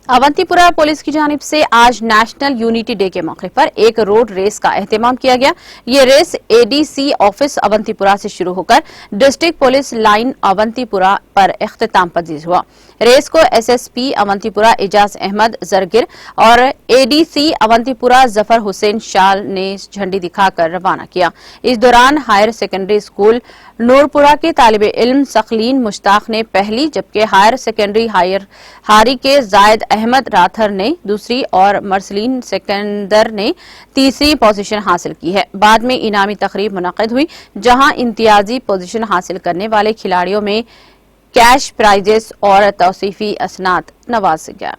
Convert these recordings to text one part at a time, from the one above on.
Awantipora police की जानिब से आज नेशनल यूनिटी डे के मौके पर एक रोड रेस का एहतमाम किया गया। ये रेस एडीसी ऑफिस अवंतीपुरा से शुरू होकर डिस्ट्रिक्ट पुलिस लाइन अवंतीपुरा पर इख्तिताम पजीर हुआ। रेस को एसएसपी अवंतीपुरा एजाज अहमद जरगिर और एडीसी अवंतीपुरा जफर हुसैन शाल ने झंडी दिखाकर रवाना किया। इस दौरान हायर सेकेंडरी स्कूल नूरपुरा के तालिबे इल्म सखलीन मुश्ताक ने पहली, जबकि हायर सेकेंडरी हारी के जायद अहमद राथर ने दूसरी और मरसलीन सिकंदर ने तीसरी पोजीशन हासिल की है। बाद में इनामी तकरीब मुनक्किद हुई, जहां इम्तियाजी पोजीशन हासिल करने वाले खिलाड़ियों में कैश प्राइजेस और तौसीफी असनाद नवाजा गया।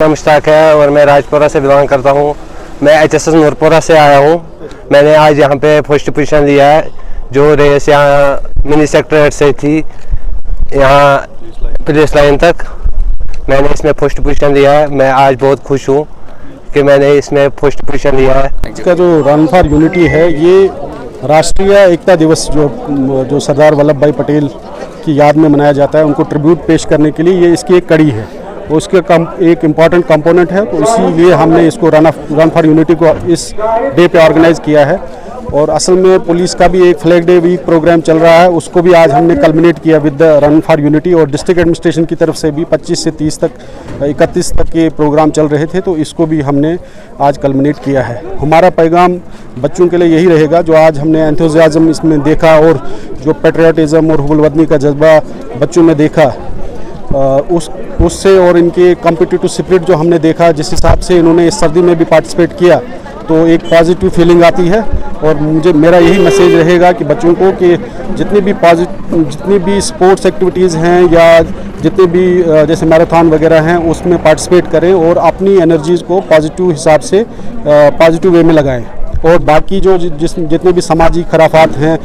मुश्ताक है और मैं राजपुरा से बिलोंग करता हूँ। मैं एचएसएस नूरपुरा से आया हूँ। मैंने आज यहाँ पे फर्स्ट पोजीशन लिया है। जो रेस यहाँ मिनी सेक्रेटरीट से थी यहाँ पुलिस लाइन तक, मैंने इसमें फर्स्ट पोजीशन लिया है। मैं आज बहुत खुश हूँ कि मैंने इसमें फर्स्ट पोजीशन लिया है। इसका जो रन फॉर यूनिटी है, ये राष्ट्रीय एकता दिवस जो सरदार वल्लभ भाई पटेल की याद में मनाया जाता है, उनको ट्रिब्यूट पेश करने के लिए ये इसकी एक कड़ी है। उसके एक इम्पॉर्टेंट कंपोनेंट है, तो इसीलिए हमने इसको रन फॉर यूनिटी को इस डे पे ऑर्गेनाइज किया है। और असल में पुलिस का भी एक फ्लैग डे वीक प्रोग्राम चल रहा है, उसको भी आज हमने कल्मिनेट किया with the run for unity. और डिस्ट्रिक्ट एडमिनिस्ट्रेशन की तरफ से भी 25 से 30 तक 31 तक के प्रोग्राम चल रहे थे, तो इसको भी हमने आज कल्मिनेट किया है। हमारा पैगाम बच्चों के लिए यही रहेगा, जो आज हमने एंथुजियाज्म इसमें देखा और जो पेट्रियाटिज्म और हुब्बुल वतनी का जज्बा बच्चों में देखा, उससे और इनके कॉम्पिटिटिव स्पिरिट जो हमने देखा, जिस हिसाब से इन्होंने इस सर्दी में भी पार्टिसिपेट किया, तो एक पॉजिटिव फीलिंग आती है। और मेरा यही मैसेज रहेगा कि बच्चों को कि जितनी भी स्पोर्ट्स एक्टिविटीज़ हैं या जितने भी जैसे मैराथन वगैरह हैं, उसमें पार्टिसिपेट करें और अपनी एनर्जीज़ को पॉजिटिव हिसाब से पॉजिटिव वे में लगाएं। और बाकी जो जितने भी समाजी खराफात हैं